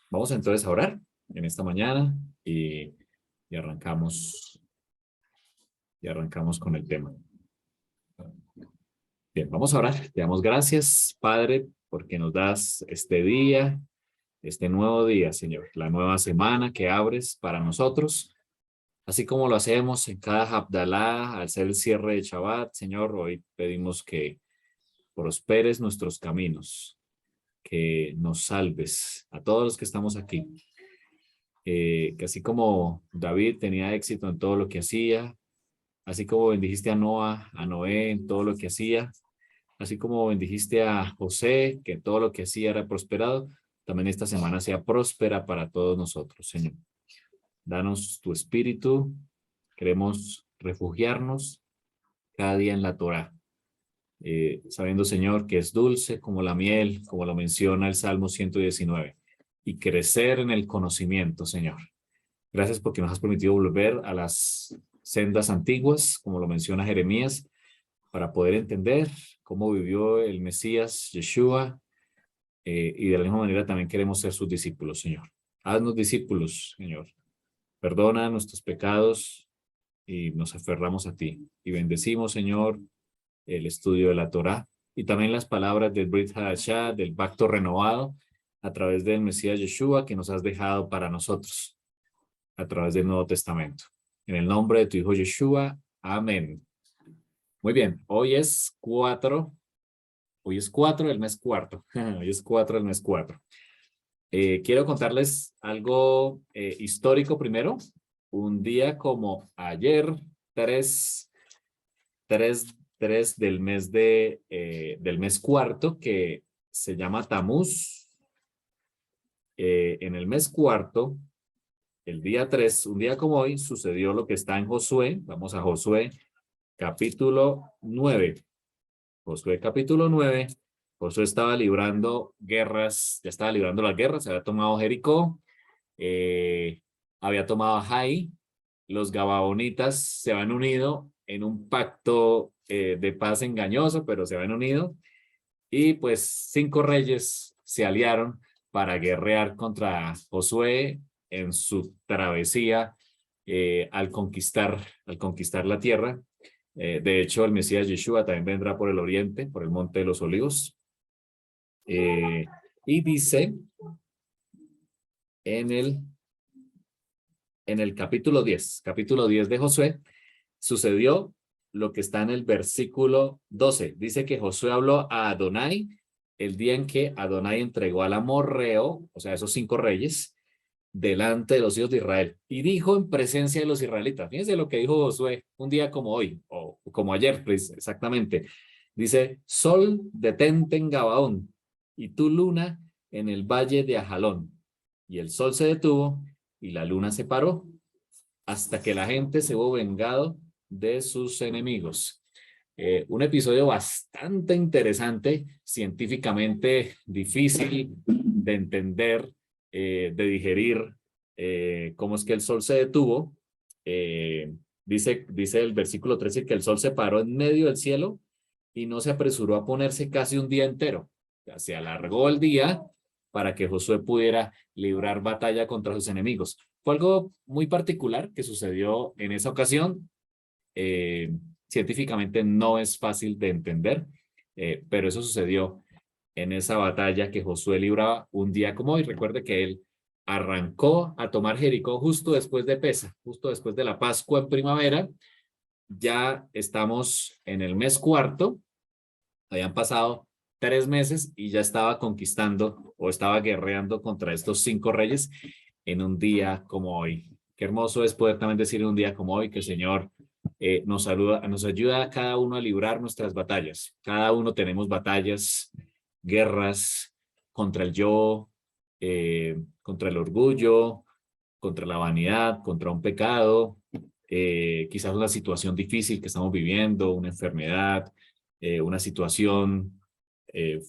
Vamos entonces a orar en esta mañana y arrancamos, y arrancamos con el tema. Bien, vamos a orar. Te damos gracias, Padre, porque nos das este día, este nuevo día, Señor, la nueva semana que abres para nosotros. Así como lo hacemos en cada Havdalah, al ser el cierre de Shabbat, Señor, hoy pedimos que prosperes nuestros caminos, que nos salves a todos los que estamos aquí. Que así como David tenía éxito en todo lo que hacía, así como bendijiste a Noah, a Noé en todo lo que hacía, así como bendijiste a José, que en todo lo que hacía era prosperado, también esta semana sea próspera para todos nosotros, Señor. Danos tu espíritu, queremos refugiarnos cada día en la Torá, sabiendo, Señor, que es dulce como la miel, como lo menciona el Salmo 119, y crecer en el conocimiento, Señor. Gracias porque nos has permitido volver a las sendas antiguas, como lo menciona Jeremías, para poder entender cómo vivió el Mesías, Yeshua, y de la misma manera también queremos ser sus discípulos, Señor. Haznos discípulos, Señor. Perdona nuestros pecados y nos aferramos a ti. Y bendecimos, Señor, el estudio de la Torá y también las palabras del Brit Hadashah, del pacto renovado, a través del Mesías Yeshua que nos has dejado para nosotros, a través del Nuevo Testamento. En el nombre de tu Hijo Yeshua, amén. Muy bien, hoy es 4 del mes cuarto, hoy es 4 del mes 4. Quiero contarles algo histórico primero. Un día como ayer, 3 del mes cuarto, que se llama Tamuz. En el mes cuarto, el día 3, un día como hoy, sucedió lo que está en Josué. Vamos a Josué, capítulo 9. Josué, capítulo 9. Josué estaba librando guerras, ya estaba librando las guerras, se había tomado Jericó, había tomado Jai. Los gabaonitas se habían unido en un pacto de paz engañoso, pero se habían unido. Y pues 5 reyes se aliaron para guerrear contra Josué en su travesía al conquistar la tierra. De hecho, el Mesías Yeshua también vendrá por el oriente, por el Monte de los Olivos. Y dice en el capítulo 10 de Josué, sucedió lo que está en el versículo 12. Dice que Josué habló a Adonai el día en que Adonai entregó al amorreo, o sea, esos 5 reyes, delante de los hijos de Israel. Y dijo en presencia de los israelitas, fíjense lo que dijo Josué un día como hoy, o como ayer, pues, exactamente. Dice, sol, detente en Gabaón, y tu luna en el valle de Ajalón. Y el sol se detuvo, y la luna se paró, hasta que la gente se hubo vengado de sus enemigos. Un episodio bastante interesante, científicamente difícil de entender, de digerir, cómo es que el sol se detuvo. Dice el versículo 13 que el sol se paró en medio del cielo y no se apresuró a ponerse casi un día entero. O sea, se alargó el día para que Josué pudiera librar batalla contra sus enemigos. Fue algo muy particular que sucedió en esa ocasión. Científicamente no es fácil de entender, pero eso sucedió en esa batalla que Josué libraba un día como hoy. Recuerde que él arrancó a tomar Jericó justo después de Pesa, justo después de la Pascua en primavera. Ya estamos en el mes cuarto, habían pasado 3 meses y ya estaba conquistando o estaba guerreando contra estos 5 reyes en un día como hoy. Qué hermoso es poder también decir en un día como hoy que el Señor nos ayuda a cada uno a librar nuestras batallas. Cada uno tenemos batallas, guerras contra el yo, contra el orgullo, contra la vanidad, contra un pecado, quizás una situación difícil que estamos viviendo, una enfermedad, una situación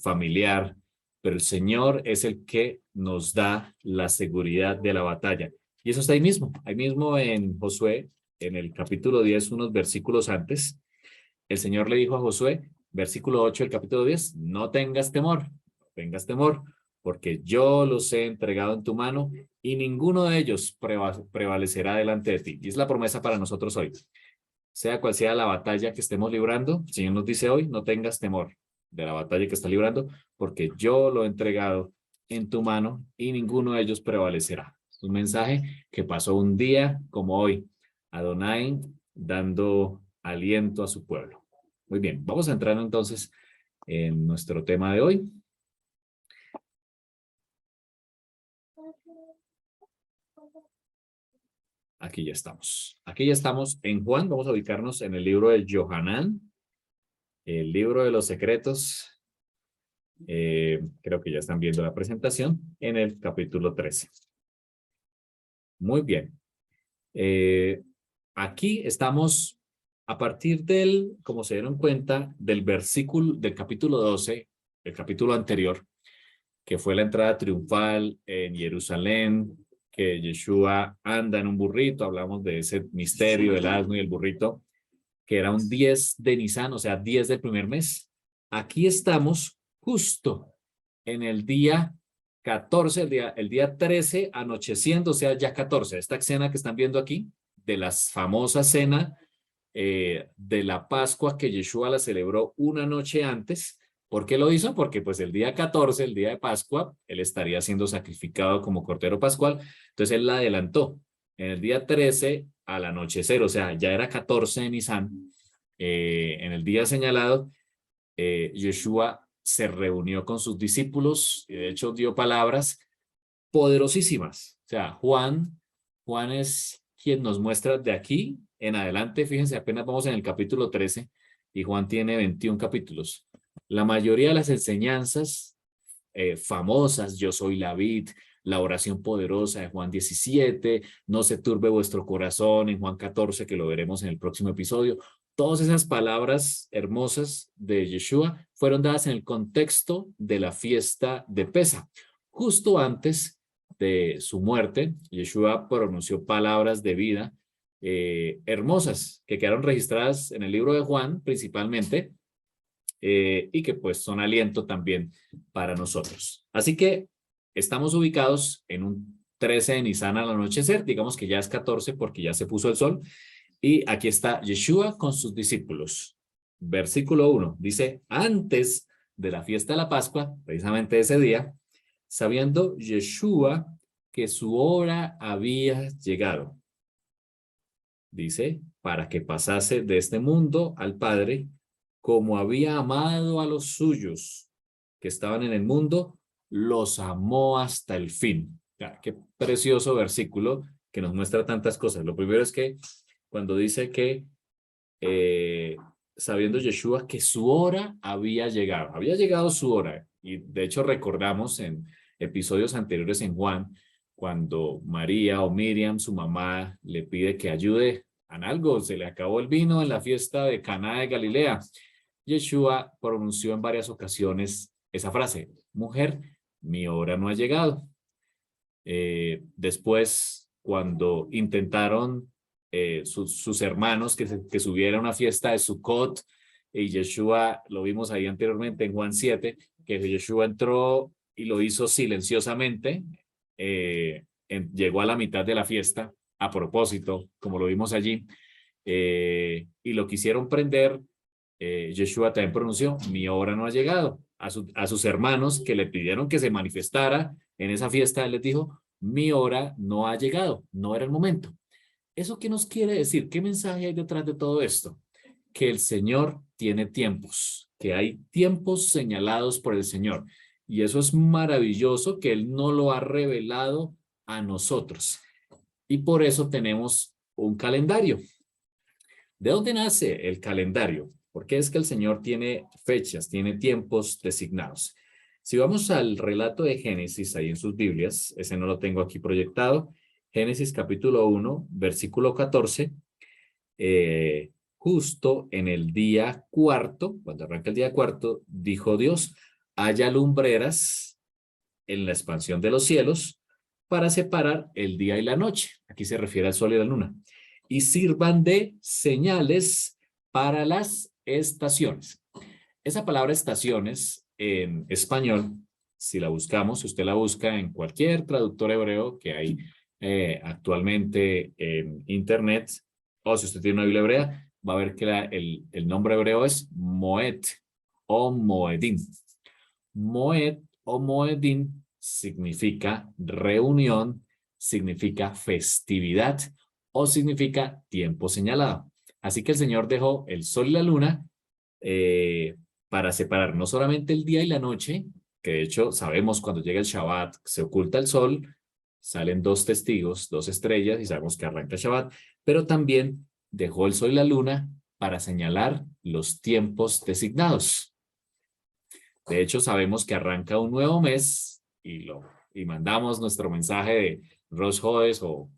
familiar, pero el Señor es el que nos da la seguridad de la batalla. Y eso está ahí mismo en Josué, en el capítulo 10, unos versículos antes. El Señor le dijo a Josué, versículo 8 del capítulo 10, no tengas temor, porque yo los he entregado en tu mano y ninguno de ellos prevalecerá delante de ti. Y es la promesa para nosotros hoy. Sea cual sea la batalla que estemos librando, el Señor nos dice hoy, no tengas temor de la batalla que está librando, porque yo lo he entregado en tu mano y ninguno de ellos prevalecerá. Es un mensaje que pasó un día como hoy, Adonai dando aliento a su pueblo. Muy bien, vamos a entrar entonces en nuestro tema de hoy. Aquí ya estamos. Aquí ya estamos en Juan. Vamos a ubicarnos en el libro del Yohanan, el libro de los secretos. Creo que ya están viendo la presentación en el capítulo 13. Muy bien. Aquí estamos a partir del, como se dieron cuenta, del versículo del capítulo 12, el capítulo anterior, que fue la entrada triunfal en Jerusalén, que Yeshua anda en un burrito. Hablamos de ese misterio del asno y el burrito, que era un 10 de Nisan, o sea, 10 del primer mes. Aquí estamos justo en el día 14, el día 13, anocheciendo, o sea, ya 14. Esta escena que están viendo aquí, de la famosa cena de la Pascua que Yeshua la celebró una noche antes. ¿Por qué lo hizo? Porque pues el día 14, el día de Pascua, él estaría siendo sacrificado como cordero pascual. Entonces él la adelantó. En el día 13 al anochecer, o sea, ya era 14 de Nisan, en el día señalado, Yeshua se reunió con sus discípulos y de hecho dio palabras poderosísimas. O sea, Juan es quien nos muestra de aquí en adelante. Fíjense, apenas vamos en el capítulo 13 y Juan tiene 21 capítulos. La mayoría de las enseñanzas famosas, yo soy la vid, la oración poderosa de Juan 17, no se turbe vuestro corazón en Juan 14, que lo veremos en el próximo episodio. Todas esas palabras hermosas de Yeshua fueron dadas en el contexto de la fiesta de Pesa. Justo antes de su muerte, Yeshua pronunció palabras de vida hermosas que quedaron registradas en el libro de Juan principalmente, y que pues son aliento también para nosotros. Así que estamos ubicados en un 13 de Nisan al anochecer, digamos que ya es 14 porque ya se puso el sol, y aquí está Yeshua con sus discípulos. Versículo 1 dice, antes de la fiesta de la Pascua, precisamente ese día, sabiendo Yeshua que su hora había llegado, dice, para que pasase de este mundo al Padre, como había amado a los suyos que estaban en el mundo, los amó hasta el fin. Ya, qué precioso versículo que nos muestra tantas cosas. Lo primero es que cuando dice que sabiendo Yeshua que su hora había llegado su hora. Y de hecho recordamos en episodios anteriores en Juan, cuando María o Miriam, su mamá, le pide que ayude en algo, se le acabó el vino en la fiesta de Caná de Galilea. Yeshua pronunció en varias ocasiones esa frase, mujer, mi hora no ha llegado. Después, cuando intentaron sus hermanos que subiera a una fiesta de Sukkot, y Yeshua, lo vimos ahí anteriormente en Juan 7, que Yeshua entró y lo hizo silenciosamente, llegó a la mitad de la fiesta, a propósito, como lo vimos allí, y lo quisieron prender. Yeshua también pronunció, mi hora no ha llegado. A sus hermanos que le pidieron que se manifestara en esa fiesta, él les dijo, mi hora no ha llegado, no era el momento. ¿Eso qué nos quiere decir? ¿Qué mensaje hay detrás de todo esto? Que el Señor tiene tiempos, que hay tiempos señalados por el Señor. Y eso es maravilloso que Él no lo ha revelado a nosotros. Y por eso tenemos un calendario. ¿De dónde nace el calendario? Porque es que el Señor tiene fechas, tiene tiempos designados. Si vamos al relato de Génesis, ahí en sus Biblias, ese no lo tengo aquí proyectado, Génesis capítulo 1, versículo 14, justo en el día cuarto, cuando arranca el día cuarto, dijo Dios, haya lumbreras en la expansión de los cielos para separar el día y la noche. Aquí se refiere al sol y la luna. Y sirvan de señales para las estaciones. Esa palabra estaciones en español si la buscamos, si usted la busca en cualquier traductor hebreo que hay actualmente en Internet, o si usted tiene una Biblia hebrea, va a ver que el nombre hebreo es Moed o Moedim. Moed o Moedim significa reunión, significa festividad o significa tiempo señalado. Así que el Señor dejó el sol y la luna eh, para separar no solamente el día y la noche, que de hecho sabemos cuando llega el Shabbat, se oculta el sol, salen dos testigos, dos estrellas y sabemos que arranca el Shabbat, pero también dejó el sol y la luna para señalar los tiempos designados. De hecho, sabemos que arranca un nuevo mes y mandamos nuestro mensaje de Rosh Hodesh o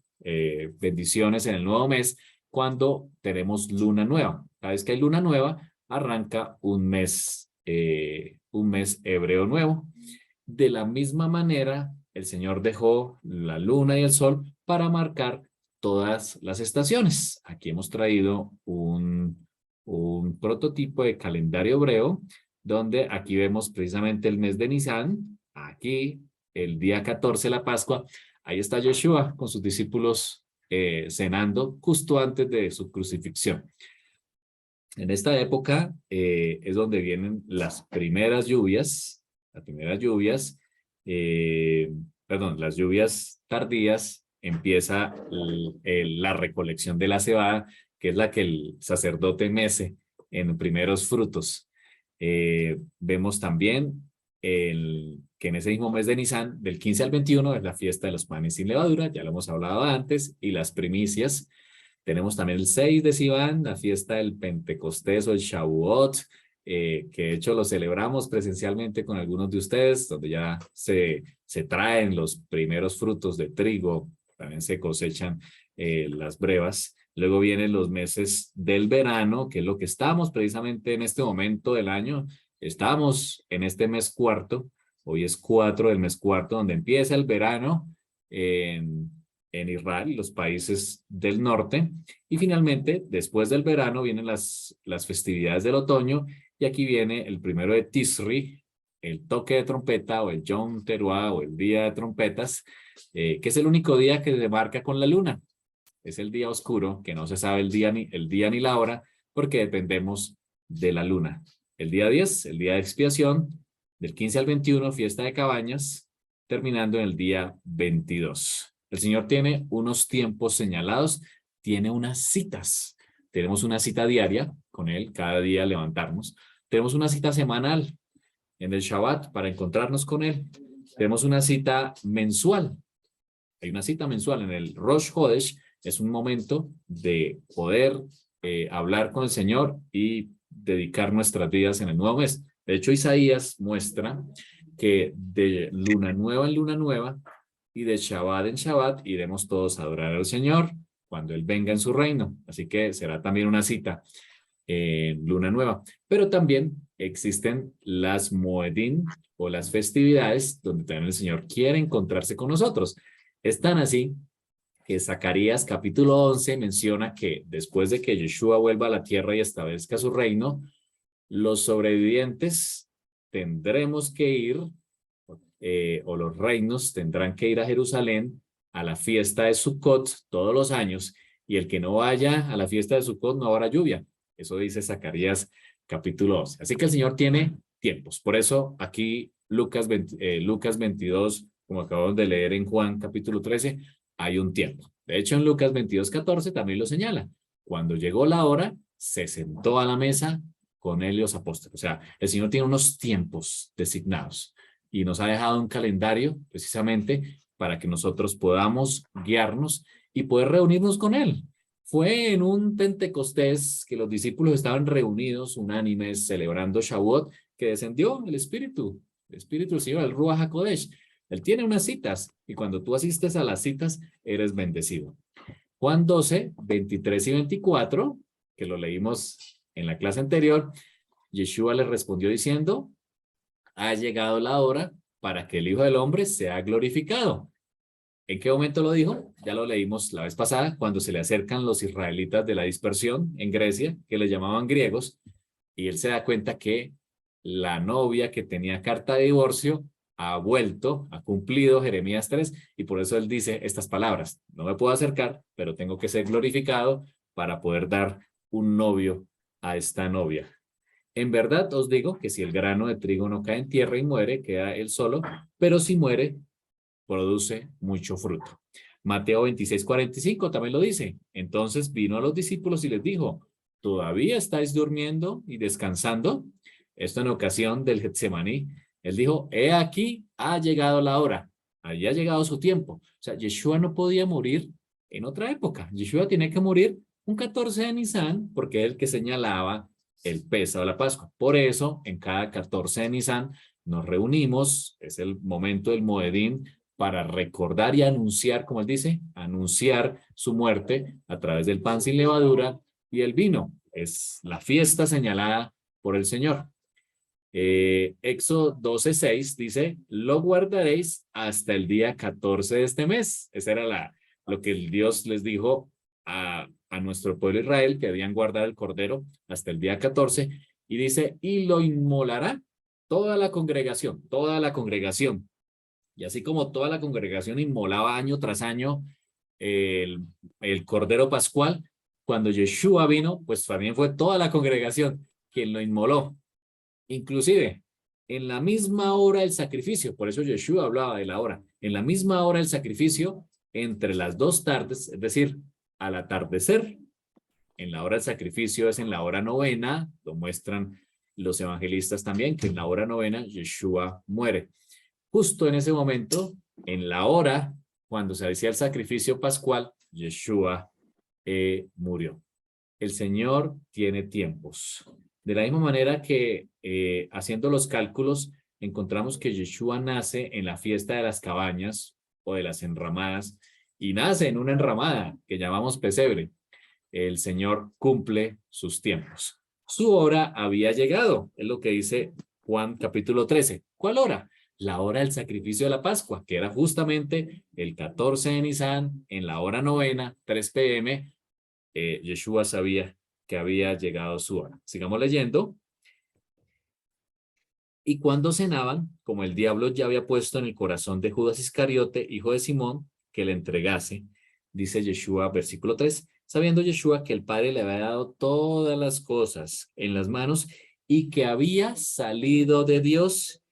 bendiciones en el nuevo mes cuando tenemos luna nueva. Cada vez que hay luna nueva, arranca un mes hebreo nuevo. De la misma manera, el Señor dejó la luna y el sol para marcar todas las estaciones. Aquí hemos traído un prototipo de calendario hebreo donde aquí vemos precisamente el mes de Nisan, aquí el día 14 la Pascua, ahí está Yeshua con sus discípulos cenando justo antes de su crucifixión. En esta época es donde vienen las primeras lluvias, las lluvias tardías, empieza la recolección de la cebada, que es la que el sacerdote mece en primeros frutos. Vemos también que en ese mismo mes de Nisan, del 15 al 21, es la fiesta de los panes sin levadura, ya lo hemos hablado antes, y las primicias. Tenemos también el 6 de Sivan, la fiesta del Pentecostés o el Shavuot, que de hecho lo celebramos presencialmente con algunos de ustedes, donde ya se traen los primeros frutos de trigo, también se cosechan las brevas. Luego vienen los meses del verano, que es lo que estamos precisamente en este momento del año. Estamos en este mes cuarto, hoy es 4 del mes cuarto, donde empieza el verano en Israel y los países del norte. Y finalmente, después del verano, vienen las festividades del otoño, y aquí viene el primero de Tisri, el toque de trompeta o el Yom Teruah o el día de trompetas, que es el único día que se marca con la luna. Es el día oscuro, que no se sabe el día ni la hora, porque dependemos de la luna. El día 10, el día de expiación, del 15 al 21, fiesta de cabañas, terminando en el día 22. El Señor tiene unos tiempos señalados, tiene unas citas. Tenemos una cita diaria con Él, cada día levantarnos. Tenemos una cita semanal en el Shabbat para encontrarnos con Él. Tenemos una cita mensual. Hay una cita mensual en el Rosh Hodesh. Es un momento de poder hablar con el Señor y dedicar nuestras vidas en el nuevo mes. De hecho, Isaías muestra que de luna nueva en luna nueva y de Shabbat en Shabbat iremos todos a adorar al Señor cuando Él venga en su reino. Así que será también una cita en luna nueva. Pero también existen las Moedim o las festividades donde también el Señor quiere encontrarse con nosotros. Es tan así que Zacarías capítulo 11 menciona que después de que Yeshua vuelva a la tierra y establezca su reino, los sobrevivientes tendremos que ir, o los reinos tendrán que ir a Jerusalén a la fiesta de Sukkot todos los años, y el que no vaya a la fiesta de Sukkot no habrá lluvia. Eso dice Zacarías capítulo 11. Así que el Señor tiene tiempos. Por eso aquí Lucas 22, como acabamos de leer en Juan capítulo 13, hay un tiempo. De hecho, en Lucas 22:14 también lo señala. Cuando llegó la hora, se sentó a la mesa con él y los apóstoles. O sea, el Señor tiene unos tiempos designados y nos ha dejado un calendario precisamente para que nosotros podamos guiarnos y poder reunirnos con Él. Fue en un Pentecostés que los discípulos estaban reunidos, unánimes, celebrando Shavuot, que descendió el Espíritu del Señor, el Ruach HaKodesh. Él tiene unas citas y cuando tú asistes a las citas, eres bendecido. Juan 12, 23 y 24, que lo leímos en la clase anterior, Yeshua les respondió diciendo, ha llegado la hora para que el Hijo del Hombre sea glorificado. ¿En qué momento lo dijo? Ya lo leímos la vez pasada, cuando se le acercan los israelitas de la dispersión en Grecia, que les llamaban griegos, y él se da cuenta que la novia que tenía carta de divorcio ha vuelto, ha cumplido Jeremías 3, y por eso él dice estas palabras: no me puedo acercar, pero tengo que ser glorificado para poder dar un novio a esta novia. En verdad os digo que si el grano de trigo no cae en tierra y muere, queda él solo, pero si muere, produce mucho fruto. Mateo 26:45 también lo dice. Entonces vino a los discípulos y les dijo: ¿todavía estáis durmiendo y descansando? Esto en ocasión del Getsemaní. Él dijo: he aquí, ha llegado la hora. Ahí ha llegado su tiempo. O sea, Yeshua no podía morir en otra época. Yeshua tiene que morir un 14 de Nisan, porque es el que señalaba el Pésach o la Pascua. Por eso, en cada 14 de Nisan nos reunimos, es el momento del Moedín, para recordar y anunciar, como él dice, anunciar su muerte a través del pan sin levadura y el vino. Es la fiesta señalada por el Señor. Éxodo 12:6 dice: lo guardaréis hasta el día 14 de este mes. Esa era lo que el Dios les dijo a nuestro pueblo Israel, que debían guardar el cordero hasta el día 14. Y dice: y lo inmolará toda la congregación, toda la congregación. Y así como toda la congregación inmolaba año tras año el Cordero Pascual, cuando Yeshua vino, pues también fue toda la congregación quien lo inmoló. Inclusive, en la misma hora del sacrificio, por eso Yeshua hablaba de la hora, en la misma hora del sacrificio, entre las dos tardes, es decir, al atardecer, en la hora del sacrificio es en la hora novena, lo muestran los evangelistas también, que en la hora novena Yeshua muere. Justo en ese momento, en la hora, cuando se hacía el sacrificio pascual, Yeshua murió. El Señor tiene tiempos. De la misma manera que haciendo los cálculos, encontramos que Yeshua nace en la fiesta de las cabañas o de las enramadas, y nace en una enramada que llamamos pesebre. El Señor cumple sus tiempos. Su hora había llegado, es lo que dice Juan capítulo 13. ¿Cuál hora? La hora del sacrificio de la Pascua, que era justamente el 14 de Nisan, en la hora novena, 3 p.m., Yeshua sabía que había llegado su hora. Sigamos leyendo. Y cuando cenaban, como el diablo ya había puesto en el corazón de Judas Iscariote, hijo de Simón, que le entregase, dice Yeshua, versículo 3, sabiendo Yeshua que el Padre le había dado todas las cosas en las manos y que había salido de Dios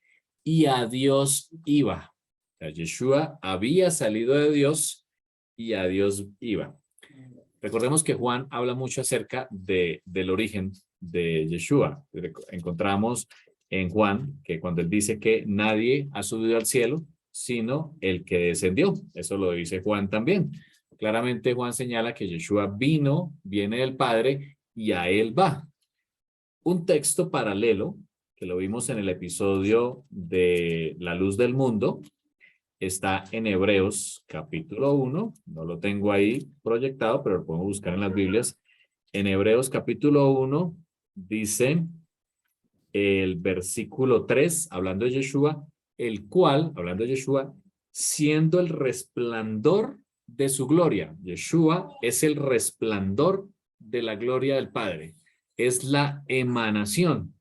y a Dios iba. O sea, Yeshua había salido de Dios y a Dios iba. Recordemos que Juan habla mucho acerca del origen de Yeshua. Encontramos en Juan que cuando él dice que nadie ha subido al cielo, sino el que descendió. Eso lo dice Juan también. Claramente Juan señala que Yeshua viene del Padre y a él va. Un texto paralelo, que lo vimos en el episodio de La Luz del Mundo, está en Hebreos capítulo 1, no lo tengo ahí proyectado, pero lo podemos buscar en las Biblias. En Hebreos capítulo 1 dice el versículo 3, hablando de Yeshua, el cual, hablando de Yeshua, siendo el resplandor de su gloria. Yeshua es el resplandor de la gloria del Padre, es la emanación.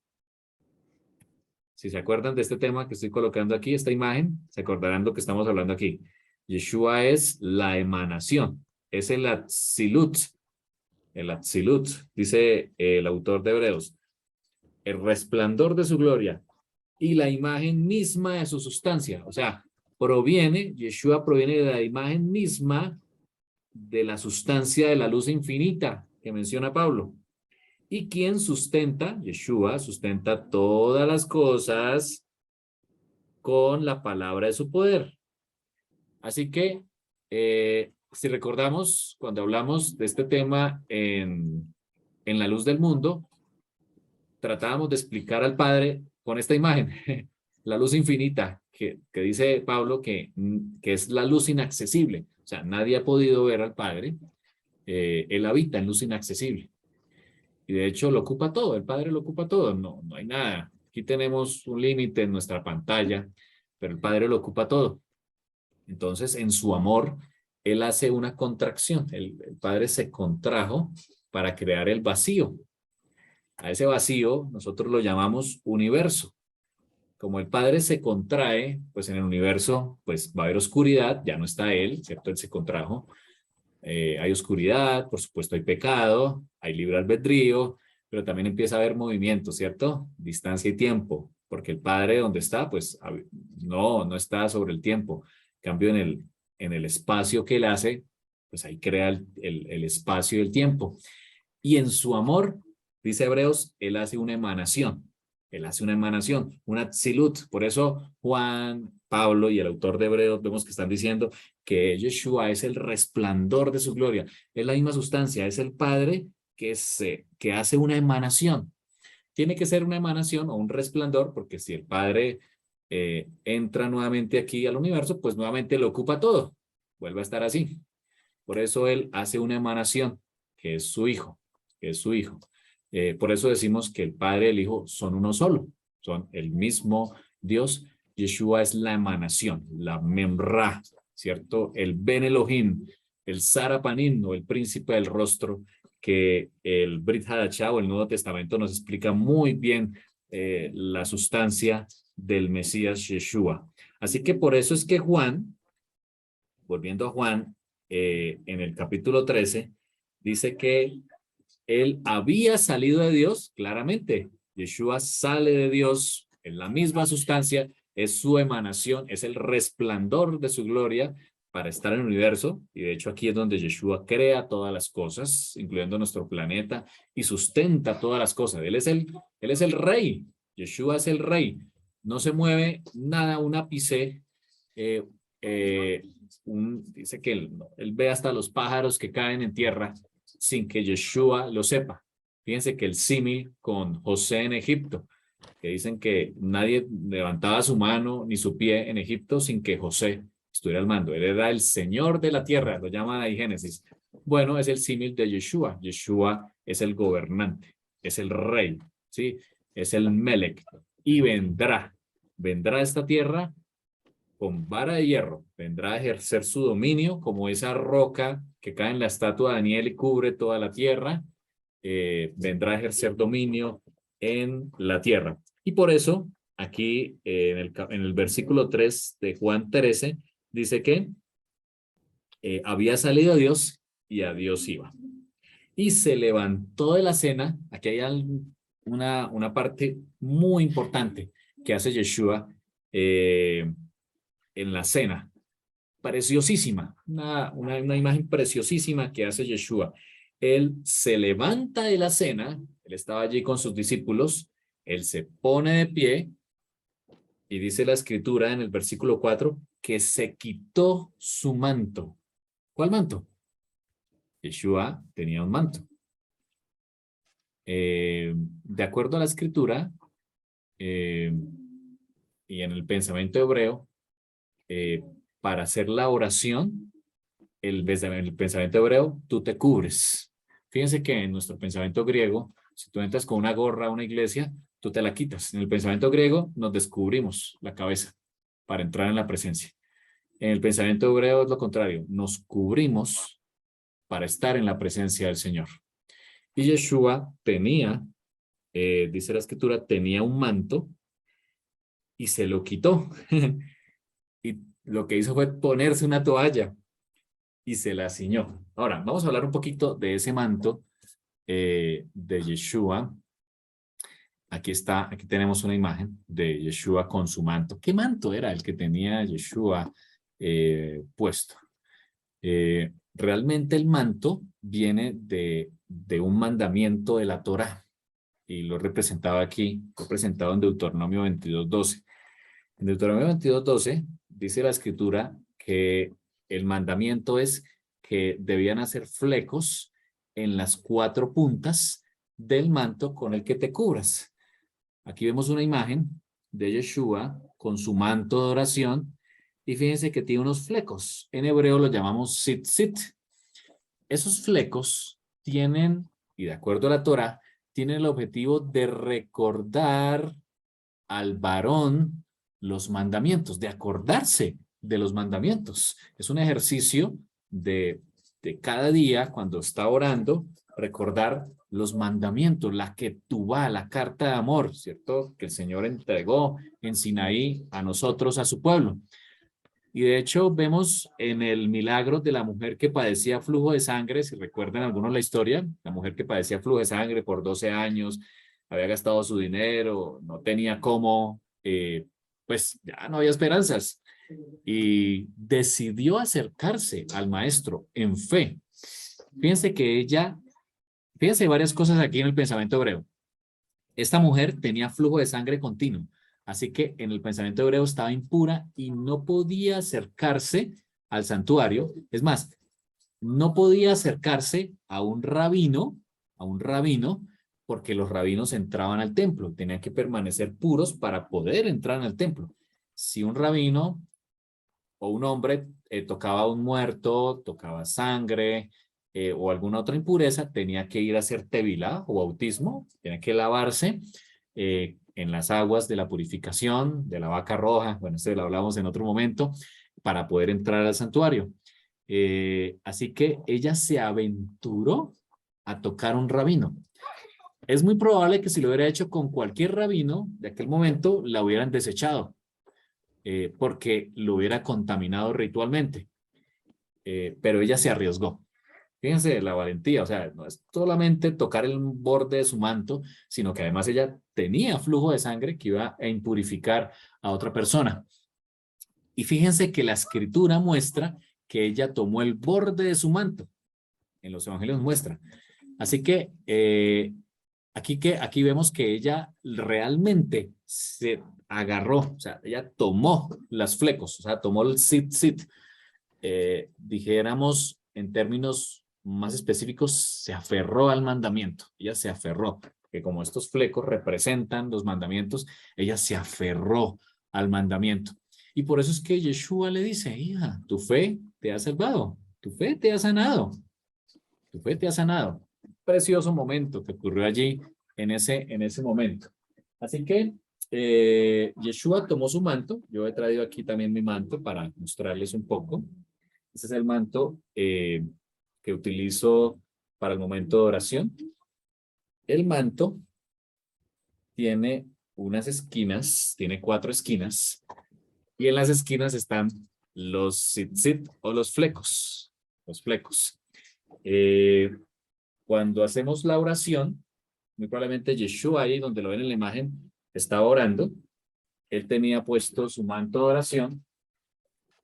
Si se acuerdan de este tema que estoy colocando aquí, esta imagen, se acordarán de lo que estamos hablando aquí. Yeshua es la emanación, es el Atzilut, dice el autor de Hebreos, el resplandor de su gloria y la imagen misma de su sustancia. O sea, Yeshua proviene de la imagen misma de la sustancia de la luz infinita que menciona Pablo. ¿Y quién sustenta? Yeshua sustenta todas las cosas con la palabra de su poder. Así que, si recordamos, cuando hablamos de este tema en La Luz del Mundo, tratábamos de explicar al Padre con esta imagen, la luz infinita, que dice Pablo que es la luz inaccesible. O sea, nadie ha podido ver al Padre. Él habita en luz inaccesible. Y de hecho lo ocupa todo, el Padre lo ocupa todo, no hay nada. Aquí tenemos un límite en nuestra pantalla, pero el Padre lo ocupa todo. Entonces, en su amor, Él hace una contracción. El Padre se contrajo para crear el vacío. A ese vacío nosotros lo llamamos universo. como el Padre se contrae, pues en el universo, pues va a haber oscuridad, ya no está Él, ¿cierto? Él se contrajo. Hay oscuridad, por supuesto hay pecado, hay libre albedrío, pero también empieza a haber movimiento, ¿cierto? Distancia y tiempo, porque el Padre donde está, pues no está sobre el tiempo. En cambio, en el espacio que Él hace, pues ahí crea el espacio y el tiempo. Y en su amor, dice Hebreos, Él hace una emanación. Él hace una emanación, una tzilut. Por eso Juan, Pablo y el autor de Hebreos vemos que están diciendo que Yeshua es el resplandor de su gloria. Es la misma sustancia, es el Padre que hace una emanación. Tiene que ser una emanación o un resplandor, porque si el Padre entra nuevamente aquí al universo, pues nuevamente lo ocupa todo. Vuelve a estar así. Por eso Él hace una emanación, que es su Hijo, que es su Hijo. Por eso decimos que el Padre y el Hijo son uno solo, son el mismo Dios. Yeshua es la emanación, la memra, ¿cierto? El Ben Elohim, el Sarapanim, o el príncipe del rostro, que el Brit Hadashah o el Nuevo Testamento nos explica muy bien la sustancia del Mesías Yeshua. Así que por eso es que Juan, volviendo a Juan, en el capítulo 13, dice que él había salido de Dios, claramente. Yeshua sale de Dios en la misma sustancia, es su emanación, es el resplandor de su gloria para estar en el universo. Y de hecho aquí es donde Yeshua crea todas las cosas, incluyendo nuestro planeta, y sustenta todas las cosas. Él es el rey. Yeshua es el rey. No se mueve nada, un ápice. Eh, eh, dice que él ve hasta los pájaros que caen en tierra sin que Yeshua lo sepa. Fíjense que el símil con José en Egipto, que dicen que nadie levantaba su mano ni su pie en Egipto sin que José estuviera al mando. Él era el Señor de la tierra, lo llaman ahí Génesis. Bueno, es el símil de Yeshua. Yeshua es el gobernante, es el rey, ¿sí? Es el Melech. Y vendrá a esta tierra con vara de hierro, vendrá a ejercer su dominio como esa roca que cae en la estatua de Daniel y cubre toda la tierra, vendrá a ejercer dominio en la tierra. Y por eso, aquí en el versículo 3 de Juan 13, dice que había salido a Dios y a Dios iba. Y se levantó de la cena, aquí hay una parte muy importante que hace Yeshua en la cena, preciosísima, una imagen preciosísima que hace Yeshua. Él se levanta de la cena, él estaba allí con sus discípulos, él se pone de pie y dice la escritura en el versículo 4 que se quitó su manto. ¿Cuál manto? Yeshua tenía un manto. De acuerdo a la escritura y en el pensamiento hebreo, para hacer la oración, desde el pensamiento hebreo, tú te cubres. Fíjense que en nuestro pensamiento griego, si tú entras con una gorra a una iglesia, tú te la quitas. En el pensamiento griego nos descubrimos la cabeza para entrar en la presencia. En el pensamiento hebreo es lo contrario, nos cubrimos para estar en la presencia del Señor. Y Yeshua tenía, dice la escritura, tenía un manto y se lo quitó. Y lo que hizo fue ponerse una toalla y se la ciñó. Ahora, vamos a hablar un poquito de ese manto de Yeshua. Aquí está, aquí tenemos una imagen de Yeshua con su manto. ¿Qué manto era el que tenía Yeshua puesto? Realmente el manto viene de un mandamiento de la Torá y lo representaba aquí, representado en Deuteronomio 22:12. En Deuteronomio 22:12 dice la escritura que el mandamiento es que debían hacer flecos en las 4 puntas del manto con el que te cubras. Aquí vemos una imagen de Yeshua con su manto de oración y fíjense que tiene unos flecos. En hebreo lo llamamos tzitzit. Esos flecos tienen, y de acuerdo a la Torah, tienen el objetivo de recordar al varón los mandamientos, de acordarse de los mandamientos. Es un ejercicio de cada día cuando está orando, recordar los mandamientos, la Ketubá, la carta de amor, ¿cierto? Que el Señor entregó en Sinaí a nosotros, a su pueblo. Y de hecho vemos en el milagro de la mujer que padecía flujo de sangre, si recuerdan algunos la historia, la mujer que padecía flujo de sangre por 12 años, había gastado su dinero, no tenía cómo, pues ya no había esperanzas y decidió acercarse al maestro en fe. Fíjense que ella, fíjense varias cosas aquí en el pensamiento hebreo. Esta mujer tenía flujo de sangre continuo, así que en el pensamiento hebreo estaba impura y no podía acercarse al santuario. Es más, no podía acercarse a un rabino, porque los rabinos entraban al templo, tenían que permanecer puros para poder entrar al templo. Si un rabino o un hombre tocaba a un muerto, tocaba sangre o alguna otra impureza, tenía que ir a hacer tevilá o bautismo, tenía que lavarse en las aguas de la purificación, de la vaca roja, bueno, esto lo hablamos en otro momento, para poder entrar al santuario. Así que ella se aventuró a tocar un rabino. Es muy probable que si lo hubiera hecho con cualquier rabino de aquel momento, la hubieran desechado porque lo hubiera contaminado ritualmente. Pero ella se arriesgó. Fíjense la valentía, o sea, no es solamente tocar el borde de su manto, sino que además ella tenía flujo de sangre que iba a impurificar a otra persona. Y fíjense que la escritura muestra que ella tomó el borde de su manto. En los evangelios muestra. Así que aquí vemos que ella realmente se agarró, o sea, ella tomó las flecos, o sea, tomó el sit. Dijéramos en términos más específicos, se aferró al mandamiento. Ella se aferró, que como estos flecos representan los mandamientos, ella se aferró al mandamiento. Y por eso es que Yeshua le dice, hija, tu fe te ha salvado, tu fe te ha sanado, tu fe te ha sanado. Precioso momento que ocurrió allí en ese momento. Así que Yeshua tomó su manto. Yo he traído aquí también mi manto para mostrarles un poco. Este es el manto que utilizo para el momento de oración. El manto tiene unas esquinas, tiene 4 esquinas, y en las esquinas están los tzitzit o los flecos. Los flecos. Cuando hacemos la oración, muy probablemente Yeshua, ahí donde lo ven en la imagen, estaba orando. Él tenía puesto su manto de oración,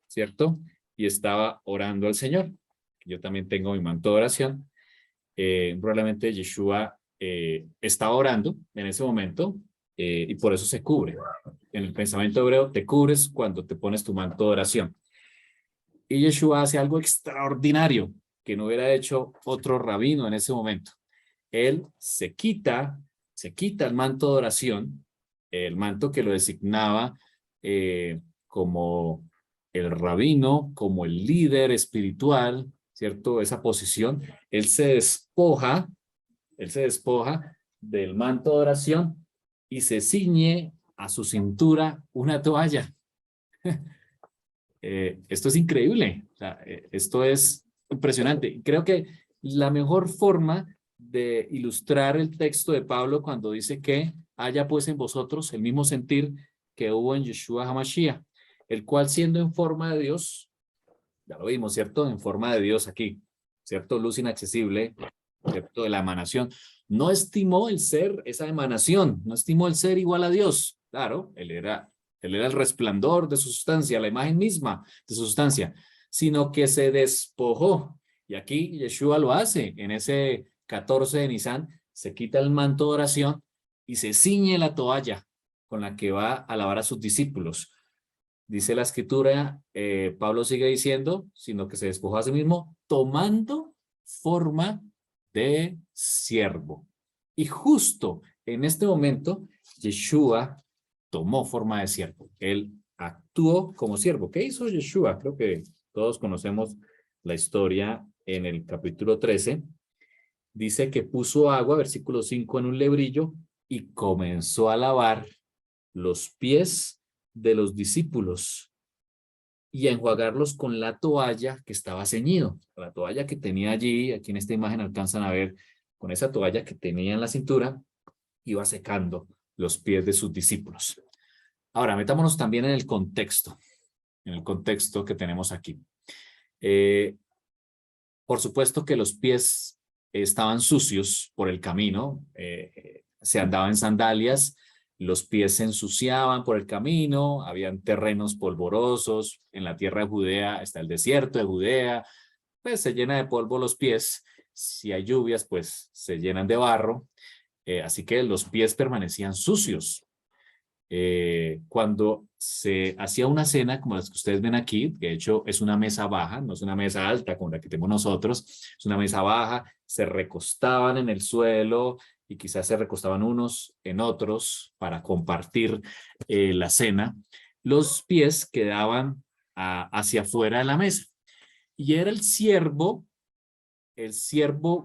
¿cierto? Y estaba orando al Señor. Yo también tengo mi manto de oración. Probablemente Yeshua estaba orando en ese momento y por eso se cubre. En el pensamiento hebreo te cubres cuando te pones tu manto de oración. Y Yeshua hace algo extraordinario que no hubiera hecho otro rabino en ese momento. Él se quita el manto de oración, el manto que lo designaba como el rabino, como el líder espiritual, ¿cierto? Esa posición. Él se despoja del manto de oración y se ciñe a su cintura una toalla. Esto es increíble, o sea, esto es impresionante. Creo que la mejor forma de ilustrar el texto de Pablo cuando dice que haya pues en vosotros el mismo sentir que hubo en Yeshua HaMashiach, el cual siendo en forma de Dios, ya lo vimos, ¿cierto? En forma de Dios aquí, ¿cierto? Luz inaccesible, ¿cierto? De la emanación. No estimó el ser esa emanación, no estimó el ser igual a Dios. Claro, él era el resplandor de su sustancia, la imagen misma de su sustancia, sino que se despojó. Y aquí Yeshua lo hace en ese 14 de Nisan, se quita el manto de oración y se ciñe la toalla con la que va a alabar a sus discípulos. Dice la escritura, Pablo sigue diciendo, sino que se despojó a sí mismo, tomando forma de siervo. Y justo en este momento, Yeshua tomó forma de siervo. Él actuó como siervo. ¿Qué hizo Yeshua? Creo que todos conocemos la historia en el capítulo 13. Dice que puso agua, versículo 5, en un lebrillo y comenzó a lavar los pies de los discípulos y a enjuagarlos con la toalla que estaba ceñido. La toalla que tenía allí, aquí en esta imagen alcanzan a ver con esa toalla que tenía en la cintura, iba secando los pies de sus discípulos. Ahora, metámonos también en el contexto que tenemos aquí. Por supuesto que los pies estaban sucios por el camino, se andaba en sandalias, los pies se ensuciaban por el camino, habían terrenos polvorosos, en la tierra de Judea está el desierto de Judea, pues se llena de polvo los pies, si hay lluvias pues se llenan de barro, así que los pies permanecían sucios. Cuando se hacía una cena como las que ustedes ven aquí, de hecho es una mesa baja, no es una mesa alta como la que tenemos nosotros, es una mesa baja, se recostaban en el suelo y quizás se recostaban unos en otros para compartir la cena, los pies quedaban hacia afuera de la mesa y era el siervo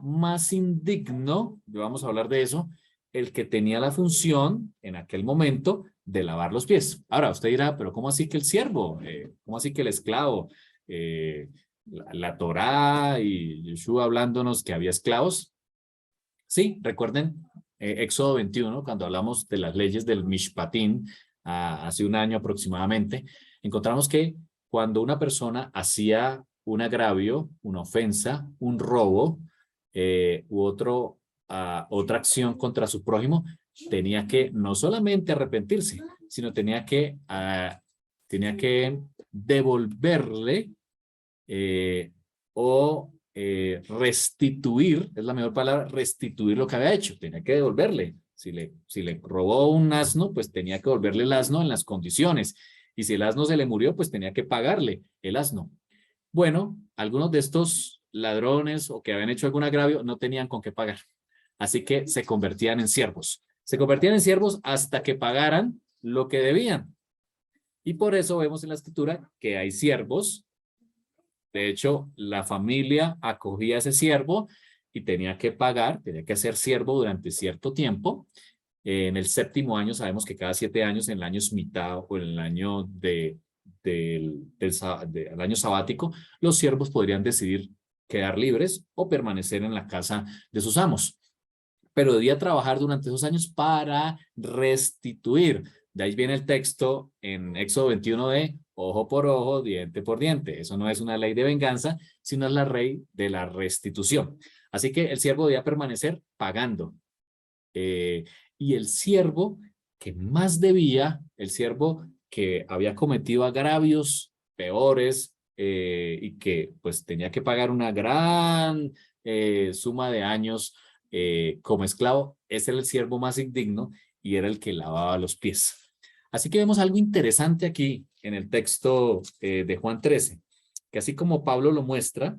más indigno, vamos a hablar de eso, el que tenía la función en aquel momento de lavar los pies. Ahora, usted dirá, pero ¿cómo así que el siervo? ¿Cómo así que el esclavo? La Torá y Yeshua hablándonos que había esclavos. Sí, recuerden Éxodo 21, cuando hablamos de las leyes del Mishpatín, hace un año aproximadamente, encontramos que cuando una persona hacía un agravio, una ofensa, un robo otra acción contra su prójimo, tenía que no solamente arrepentirse, sino tenía que devolverle restituir, es la mejor palabra, restituir lo que había hecho, tenía que devolverle. Si le robó un asno, pues tenía que devolverle el asno en las condiciones. Y si el asno se le murió, pues tenía que pagarle el asno. Bueno, algunos de estos ladrones o que habían hecho algún agravio no tenían con qué pagar. Así que se convertían en siervos. Se convertían en siervos hasta que pagaran lo que debían. Y por eso vemos en la escritura que hay siervos. De hecho, la familia acogía a ese siervo y tenía que pagar, tenía que ser siervo durante cierto tiempo. En el séptimo año, sabemos que cada 7 años, en el año mitad o en el año del año sabático, los siervos podrían decidir quedar libres o permanecer en la casa de sus amos. Pero debía trabajar durante esos años para restituir. De ahí viene el texto en Éxodo 21 de ojo por ojo, diente por diente. Eso no es una ley de venganza, sino es la ley de la restitución. Así que el siervo debía permanecer pagando. Y el siervo que más debía, el siervo que había cometido agravios peores y que pues tenía que pagar una gran suma de años como esclavo, ese era el siervo más indigno y era el que lavaba los pies. Así que vemos algo interesante aquí en el texto de Juan 13, que así como Pablo lo muestra,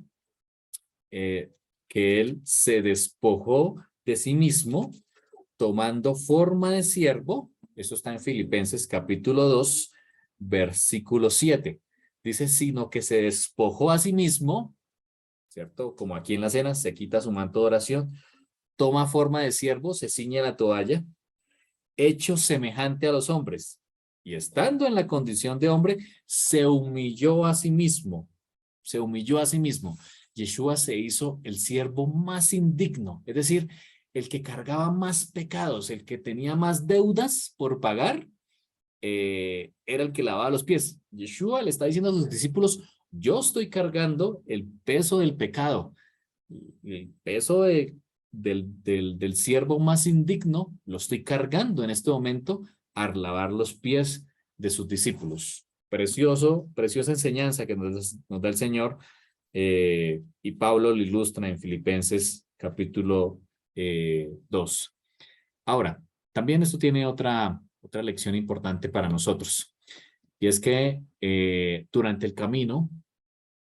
que él se despojó de sí mismo tomando forma de siervo. Eso está en Filipenses capítulo 2, versículo 7. Dice, sino que se despojó a sí mismo, ¿cierto? Como aquí en la cena, se quita su manto de oración, toma forma de siervo, se ciñe la toalla, hecho semejante a los hombres, y estando en la condición de hombre, se humilló a sí mismo, se humilló a sí mismo. Yeshua se hizo el siervo más indigno, es decir, el que cargaba más pecados, el que tenía más deudas por pagar, era el que lavaba los pies. Yeshua le está diciendo a sus discípulos, yo estoy cargando el peso del pecado, el peso del siervo más indigno, lo estoy cargando en este momento al lavar los pies de sus discípulos. Preciosa enseñanza que nos da el Señor, y Pablo lo ilustra en Filipenses capítulo 2. Ahora, también esto tiene otra lección importante para nosotros, y es que durante el camino,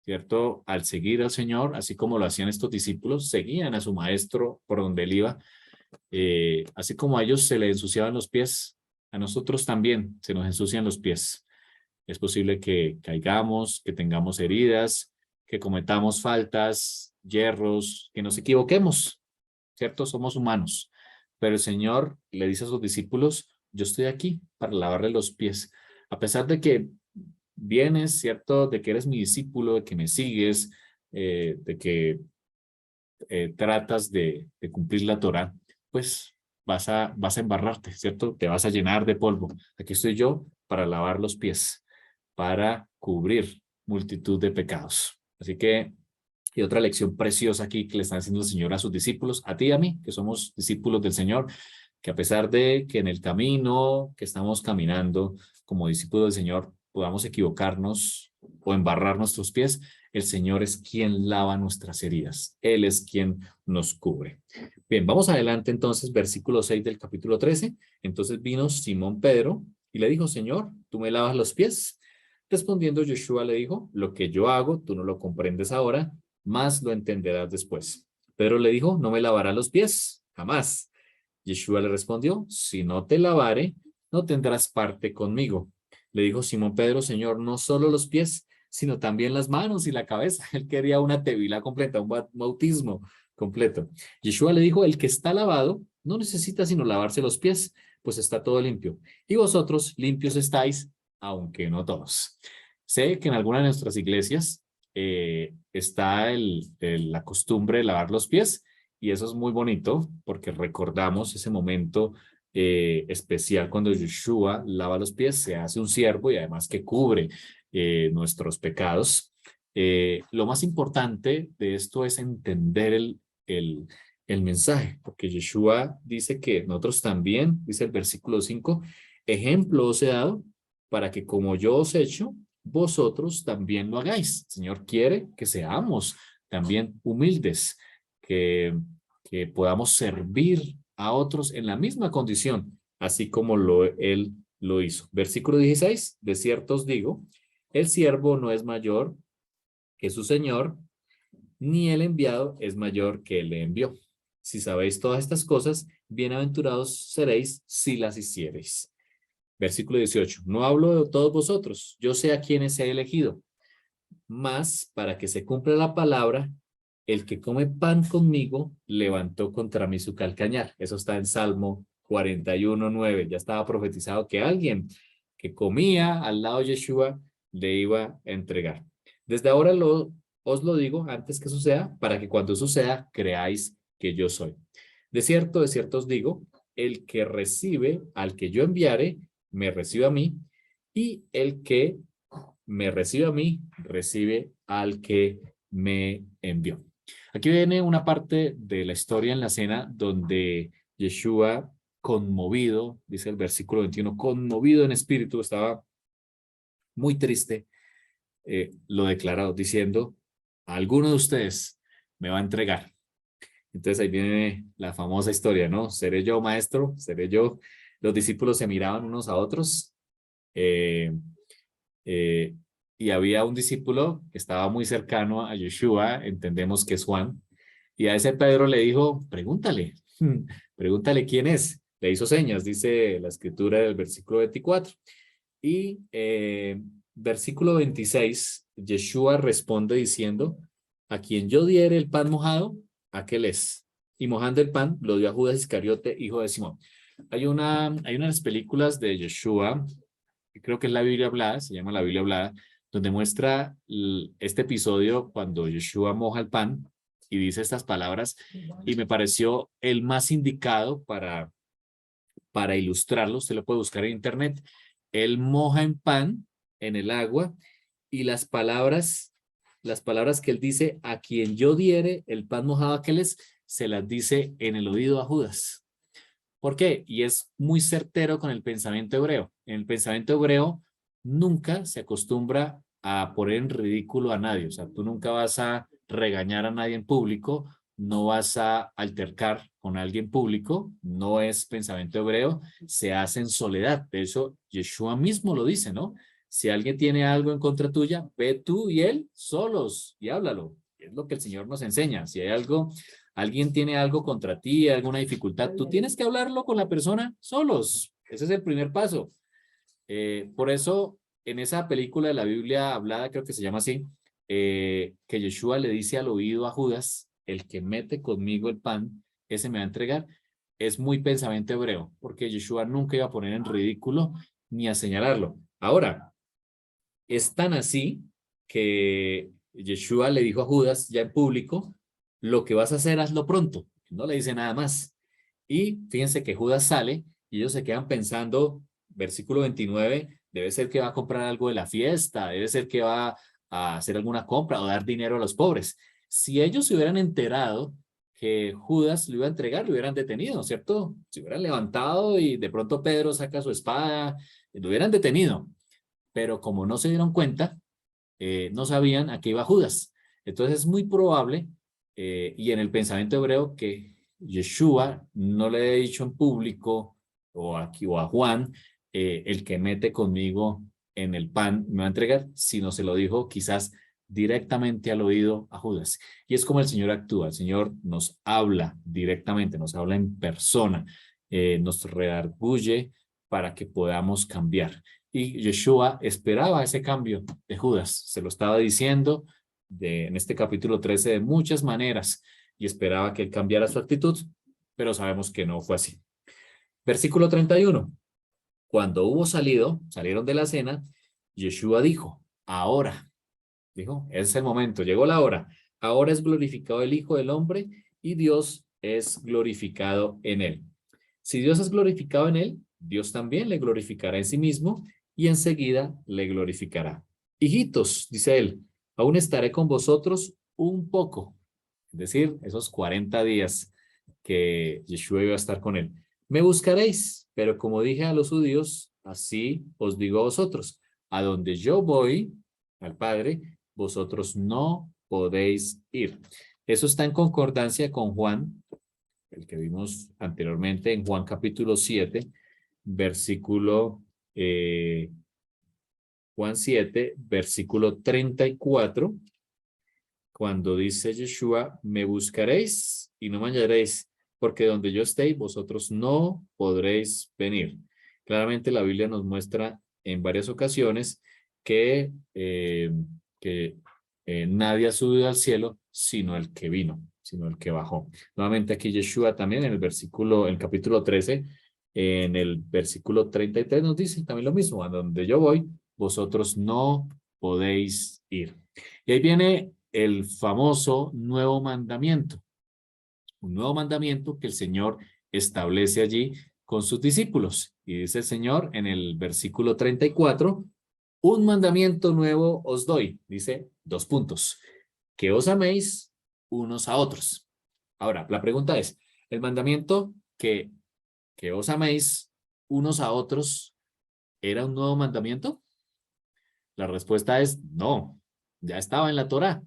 ¿cierto? Al seguir al Señor, así como lo hacían estos discípulos, seguían a su maestro por donde él iba, así como a ellos se les ensuciaban los pies, a nosotros también se nos ensucian los pies. Es posible que caigamos, que tengamos heridas, que cometamos faltas, yerros, que nos equivoquemos, ¿cierto? Somos humanos. Pero el Señor le dice a sus discípulos, yo estoy aquí para lavarle los pies. A pesar de que vienes, ¿cierto? De que eres mi discípulo, de que me sigues, de que tratas de cumplir la Torá, pues vas a embarrarte, ¿cierto? Te vas a llenar de polvo. Aquí estoy yo para lavar los pies, para cubrir multitud de pecados. Así que, y otra lección preciosa aquí que le está haciendo el Señor a sus discípulos, a ti y a mí, que somos discípulos del Señor, que a pesar de que en el camino que estamos caminando como discípulos del Señor podamos equivocarnos o embarrar nuestros pies, el Señor es quien lava nuestras heridas. Él es quien nos cubre. Bien, vamos adelante entonces, versículo 6 del capítulo 13. Entonces vino Simón Pedro y le dijo, Señor, ¿tú me lavas los pies? Respondiendo Yeshua le dijo, lo que yo hago, tú no lo comprendes ahora, más lo entenderás después. Pedro le dijo, no me lavará los pies, jamás. Yeshua le respondió, si no te lavare, no tendrás parte conmigo. Le dijo Simón Pedro, Señor, no solo los pies, sino también las manos y la cabeza. Él quería una tevila completa, un bautismo completo. Yeshua le dijo, el que está lavado no necesita sino lavarse los pies, pues está todo limpio. Y vosotros limpios estáis, aunque no todos. Sé que en algunas de nuestras iglesias está la costumbre de lavar los pies, y eso es muy bonito porque recordamos ese momento especial cuando Yeshua lava los pies, se hace un siervo y además que cubre nuestros pecados. Lo más importante de esto es entender el mensaje, porque Yeshua dice que nosotros también, dice el versículo 5, ejemplo os he dado para que como yo os he hecho, vosotros también lo hagáis. El Señor quiere que seamos también humildes, que podamos servir a otros en la misma condición, así como Él lo hizo. Versículo 16, de cierto os digo, el siervo no es mayor que su Señor, ni el enviado es mayor que el le envió. Si sabéis todas estas cosas, bienaventurados seréis si las hiciereis. Versículo 18, no hablo de todos vosotros, yo sé a quienes he elegido, mas para que se cumpla la palabra, el que come pan conmigo levantó contra mí su calcañar. Eso está en Salmo 41:9. Ya estaba profetizado que alguien que comía al lado de Yeshua le iba a entregar. Desde ahora os lo digo antes que suceda, para que cuando suceda creáis que yo soy. De cierto os digo, el que recibe al que yo enviare, me recibe a mí, y el que me recibe a mí, recibe al que me envió. Aquí viene una parte de la historia en la cena donde Yeshua, conmovido, dice el versículo 21, conmovido en espíritu, estaba muy triste, lo declaró diciendo, a alguno de ustedes me va a entregar. Entonces ahí viene la famosa historia, ¿no? ¿Seré yo maestro? ¿Seré yo? Los discípulos se miraban unos a otros. Eh, eh, y había un discípulo que estaba muy cercano a Yeshua, entendemos que es Juan, y a ese Pedro le dijo, pregúntale, pregúntale quién es. Le hizo señas, dice la escritura del versículo 24. Y versículo 26, Yeshua responde diciendo, a quien yo diere el pan mojado, aquel es. Y mojando el pan, lo dio a Judas Iscariote, hijo de Simón. Hay unas películas de Yeshua, creo que es la Biblia hablada, se llama la Biblia hablada, donde muestra este episodio cuando Yeshua moja el pan y dice estas palabras, y me pareció el más indicado para ilustrarlo. Usted lo puede buscar en internet. Él moja en pan, en el agua, y las palabras que él dice, a quien yo diere el pan mojado a aquellos, se las dice en el oído a Judas. ¿Por qué? Y es muy certero con el pensamiento hebreo. En el pensamiento hebreo nunca se acostumbra a poner en ridículo a nadie. O sea, tú nunca vas a regañar a nadie en público, no vas a altercar con alguien público, no es pensamiento hebreo, se hace en soledad. De hecho, Yeshua mismo lo dice, ¿no? Si alguien tiene algo en contra tuya, ve tú y él solos y háblalo. Es lo que el Señor nos enseña. Si hay algo, alguien tiene algo contra ti, alguna dificultad, tú tienes que hablarlo con la persona solos. Ese es el primer paso. Por eso, en esa película de la Biblia hablada, creo que se llama así, que Yeshua le dice al oído a Judas, el que mete conmigo el pan, ese me va a entregar, es muy pensamiento hebreo, porque Yeshua nunca iba a poner en ridículo ni a señalarlo. Ahora, es tan así que Yeshua le dijo a Judas ya en público, lo que vas a hacer, hazlo pronto. No le dice nada más. Y fíjense que Judas sale y ellos se quedan pensando, versículo 29, debe ser que va a comprar algo de la fiesta, debe ser que va a hacer alguna compra o dar dinero a los pobres. Si ellos se hubieran enterado que Judas lo iba a entregar, lo hubieran detenido, ¿cierto? Se hubieran levantado y de pronto Pedro saca su espada, lo hubieran detenido. Pero como no se dieron cuenta, no sabían a qué iba Judas. Entonces es muy probable, y en el pensamiento hebreo, que Yeshua no le haya dicho en público o a Juan, el que mete conmigo en el pan me va a entregar, sino se lo dijo quizás directamente al oído a Judas. Y es como el Señor actúa. El Señor nos habla directamente, nos habla en persona, nos redarguye para que podamos cambiar. Y Yeshua esperaba ese cambio de Judas. Se lo estaba diciendo en este capítulo 13 de muchas maneras y esperaba que él cambiara su actitud, pero sabemos que no fue así. Versículo 31. Cuando hubo salieron de la cena, Yeshua dijo, ahora, dijo, es el momento, llegó la hora. Ahora es glorificado el Hijo del Hombre y Dios es glorificado en él. Si Dios es glorificado en él, Dios también le glorificará en sí mismo y enseguida le glorificará. Hijitos, dice él, aún estaré con vosotros un poco, es decir, esos 40 días que Yeshua iba a estar con él. Me buscaréis, pero como dije a los judíos, así os digo a vosotros, a donde yo voy, al Padre, vosotros no podéis ir. Eso está en concordancia con Juan, el que vimos anteriormente, en Juan capítulo 7, versículo, Juan 7, versículo 34, cuando dice Yeshua, me buscaréis y no me hallaréis, porque donde yo estéis, vosotros no podréis venir. Claramente la Biblia nos muestra en varias ocasiones que nadie ha subido al cielo sino el que vino, sino el que bajó. Nuevamente aquí Yeshua también en el capítulo 13, en el versículo 33 nos dice también lo mismo, a donde yo voy, vosotros no podéis ir. Y ahí viene el famoso nuevo mandamiento, un nuevo mandamiento que el Señor establece allí con sus discípulos. Y dice el Señor en el versículo 34, un mandamiento nuevo os doy, dice 2 puntos, que os améis unos a otros. Ahora, la pregunta es, ¿el mandamiento que os améis unos a otros era un nuevo mandamiento? La respuesta es no, ya estaba en la Torá.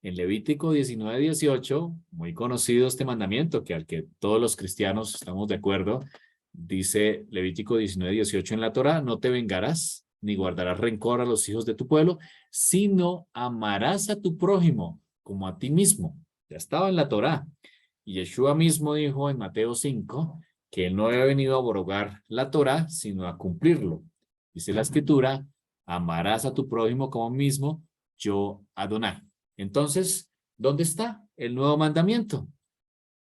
En Levítico 19:18, muy conocido este mandamiento, que al que todos los cristianos estamos de acuerdo, dice Levítico 19:18 en la Torá, no te vengarás ni guardarás rencor a los hijos de tu pueblo, sino amarás a tu prójimo como a ti mismo. Ya estaba en la Torá. Y Yeshua mismo dijo en Mateo 5 que él no había venido a abrogar la Torá, sino a cumplirlo. Dice la Escritura, amarás a tu prójimo como mismo, yo Adonai. Entonces, ¿dónde está el nuevo mandamiento?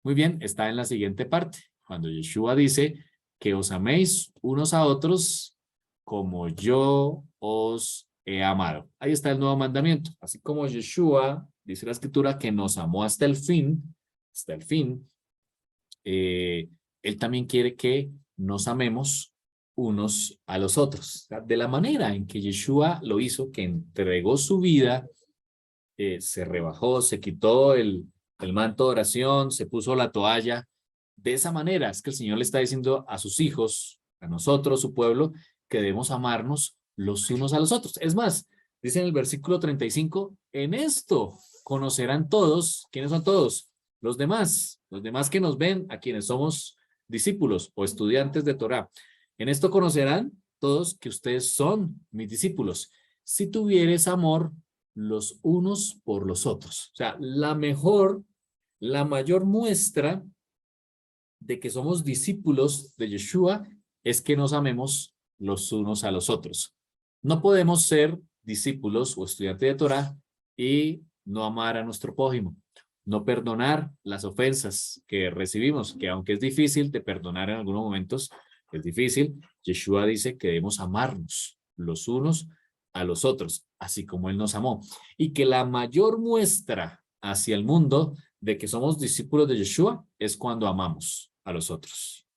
Muy bien, está en la siguiente parte, cuando Yeshua dice que os améis unos a otros como yo os he amado. Ahí está el nuevo mandamiento. Así como Yeshua, dice la Escritura, que nos amó hasta el fin, él también quiere que nos amemos unos a los otros. De la manera en que Yeshua lo hizo, que entregó su vida, se rebajó, se quitó el manto de oración, se puso la toalla. De esa manera es que el Señor le está diciendo a sus hijos, a nosotros, su pueblo, que debemos amarnos los unos a los otros. Es más, dice en el versículo 35, en esto conocerán todos, ¿quiénes son todos? Los demás que nos ven, a quienes somos discípulos o estudiantes de Torá. En esto conocerán todos que ustedes son mis discípulos, si tuvieres amor los unos por los otros. O sea, la mayor muestra de que somos discípulos de Yeshua es que nos amemos los unos a los otros. No podemos ser discípulos o estudiantes de Torah y no amar a nuestro prójimo, no perdonar las ofensas que recibimos, que aunque es difícil de perdonar en algunos momentos, es difícil. Yeshua dice que debemos amarnos los unos a los otros, así como Él nos amó. Y que la mayor muestra hacia el mundo de que somos discípulos de Yeshua es cuando amamos a los otros.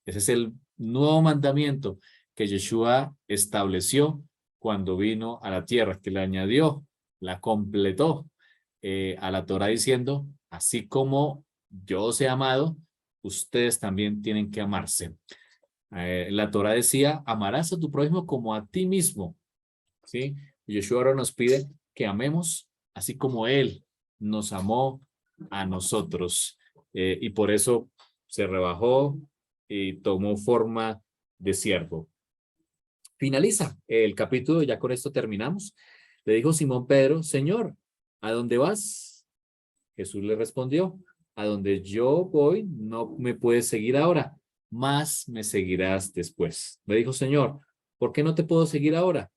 Ese es el nuevo mandamiento que Yeshua estableció cuando vino a la tierra, que le añadió, la completó a la Torá diciendo, así como yo os he amado, ustedes también tienen que amarse. La Torá decía, amarás a tu prójimo como a ti mismo. ¿Sí? Yeshua ahora nos pide que amemos así como Él nos amó a nosotros. Y por eso se rebajó y tomó forma de siervo. Finaliza el capítulo, ya con esto terminamos. Le dijo Simón Pedro, Señor, ¿a dónde vas? Jesús le respondió, a donde yo voy no me puedes seguir ahora, más me seguirás después. Me dijo, Señor, ¿por qué no te puedo seguir ahora?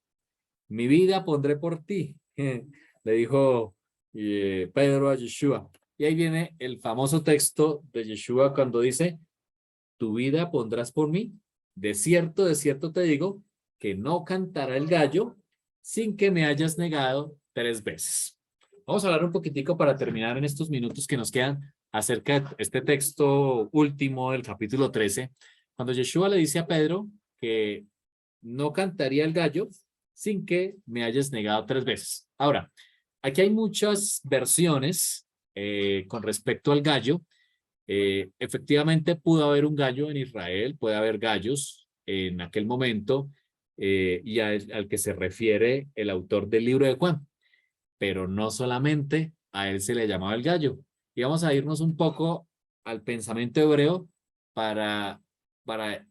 Mi vida pondré por ti, le dijo Pedro a Yeshua. Y ahí viene el famoso texto de Yeshua cuando dice, tu vida pondrás por mí. De cierto te digo, que no cantará el gallo sin que me hayas negado 3 veces. Vamos a hablar un poquitico para terminar en estos minutos que nos quedan acerca de este texto último del capítulo 13, cuando Yeshua le dice a Pedro que no cantaría el gallo sin que me hayas negado 3 veces. Ahora, aquí hay muchas versiones con respecto al gallo. Efectivamente pudo haber un gallo en Israel, puede haber gallos en aquel momento y al que se refiere el autor del libro de Juan, pero no solamente a él se le llamaba el gallo. Y vamos a irnos un poco al pensamiento hebreo para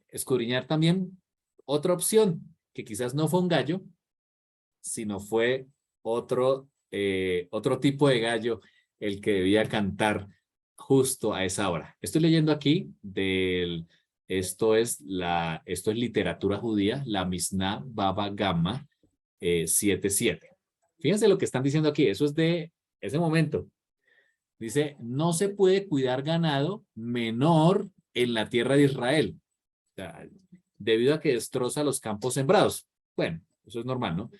escudriñar también otra opción, que quizás no fue un gallo, sino fue otro tipo de gallo el que debía cantar justo a esa hora. Estoy leyendo aquí esto es literatura judía, la Mishnah Baba Gamma 7:7. Fíjense lo que están diciendo aquí, eso es de ese momento. Dice, no se puede cuidar ganado menor en la tierra de Israel, o sea, debido a que destroza los campos sembrados. Bueno, eso es normal, ¿no?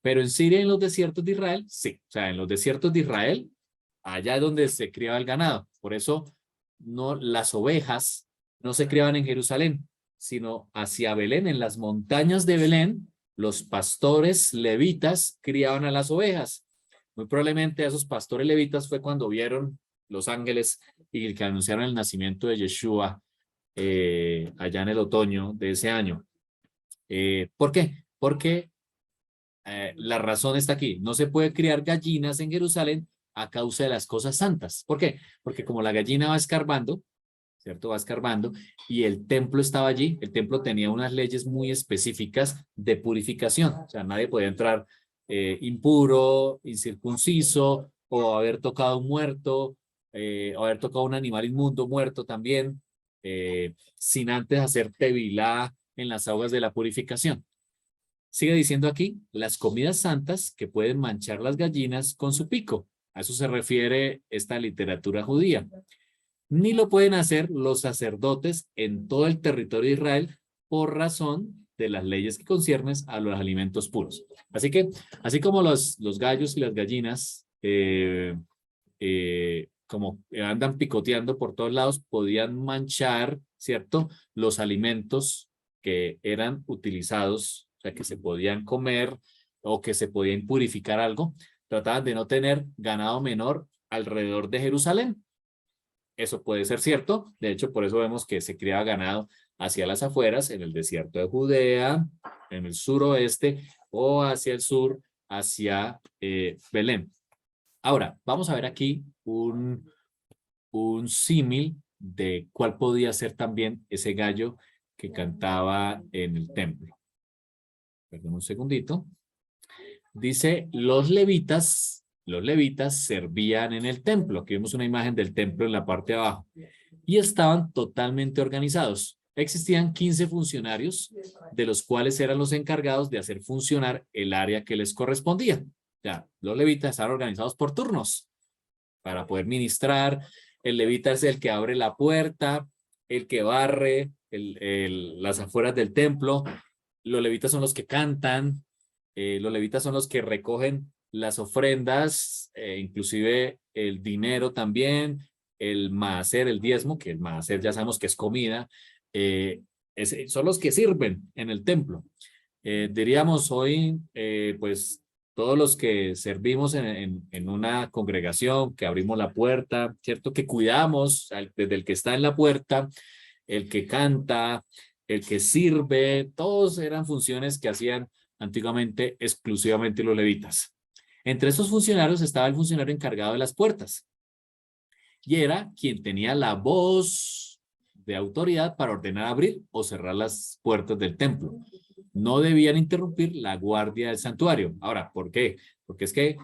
Pero en Siria, en los desiertos de Israel, sí. O sea, en los desiertos de Israel, allá es donde se criaba el ganado. Por eso no, las ovejas no se criaban en Jerusalén, sino hacia Belén, en las montañas de Belén, los pastores levitas criaban a las ovejas. Muy probablemente a esos pastores levitas fue cuando vieron los ángeles y que anunciaron el nacimiento de Yeshua allá en el otoño de ese año. ¿Por qué? Porque la razón está aquí. No se puede criar gallinas en Jerusalén a causa de las cosas santas. ¿Por qué? Porque como la gallina va escarbando, ¿cierto? Va escarbando y el templo estaba allí. El templo tenía unas leyes muy específicas de purificación. O sea, nadie podía entrar impuro, incircunciso o haber tocado un muerto o haber tocado un animal inmundo muerto también sin antes hacer tevilá en las aguas de la purificación. Sigue diciendo aquí, las comidas santas que pueden manchar las gallinas con su pico. A eso se refiere esta literatura judía. Ni lo pueden hacer los sacerdotes en todo el territorio de Israel por razón de las leyes que conciernen a los alimentos puros. Así que, así como los gallos y las gallinas, como andan picoteando por todos lados, podían manchar, ¿cierto?, los alimentos que eran utilizados, o sea, que se podían comer o que se podía impurificar algo, trataban de no tener ganado menor alrededor de Jerusalén. Eso puede ser cierto, de hecho, por eso vemos que se criaba ganado hacia las afueras, en el desierto de Judea, en el suroeste o hacia el sur, hacia Belén. Ahora, vamos a ver aquí un símil de cuál podía ser también ese gallo que cantaba en el templo. Perdón un segundito. Dice, los levitas servían en el templo. Aquí vemos una imagen del templo en la parte de abajo. Y estaban totalmente organizados. Existían 15 funcionarios, de los cuales eran los encargados de hacer funcionar el área que les correspondía. Ya, los levitas estaban organizados por turnos para poder ministrar. El levita es el que abre la puerta, el que barre las afueras del templo. Los levitas son los que cantan. Los levitas son los que recogen las ofrendas, inclusive el dinero también, el maaser, el diezmo, que el maaser ya sabemos que es comida, son los que sirven en el templo. Diríamos hoy, pues todos los que servimos en una congregación, que abrimos la puerta, ¿cierto? Que cuidamos desde el que está en la puerta, el que canta, el que sirve, todos eran funciones que hacían antiguamente exclusivamente los levitas. Entre estos funcionarios estaba el funcionario encargado de las puertas y era quien tenía la voz de autoridad para ordenar abrir o cerrar las puertas del templo. No debían interrumpir la guardia del santuario. Ahora, ¿por qué? Porque es que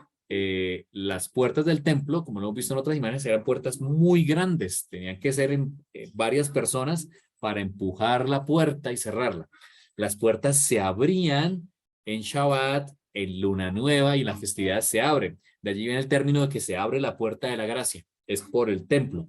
las puertas del templo, como lo hemos visto en otras imágenes, eran puertas muy grandes. Tenían que ser varias personas para empujar la puerta y cerrarla. Las puertas se abrían en Shabbat, en Luna Nueva y en las festividades se abren. De allí viene el término de que se abre la puerta de la gracia. Es por el templo.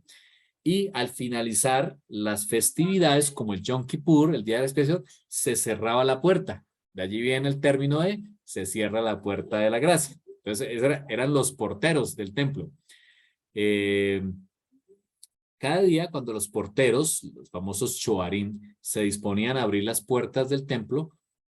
Y al finalizar las festividades, como el Yom Kippur, el día de la expiación, se cerraba la puerta. De allí viene el término de se cierra la puerta de la gracia. Entonces, eran los porteros del templo. Cada día, cuando los porteros, los famosos shoarim, se disponían a abrir las puertas del templo,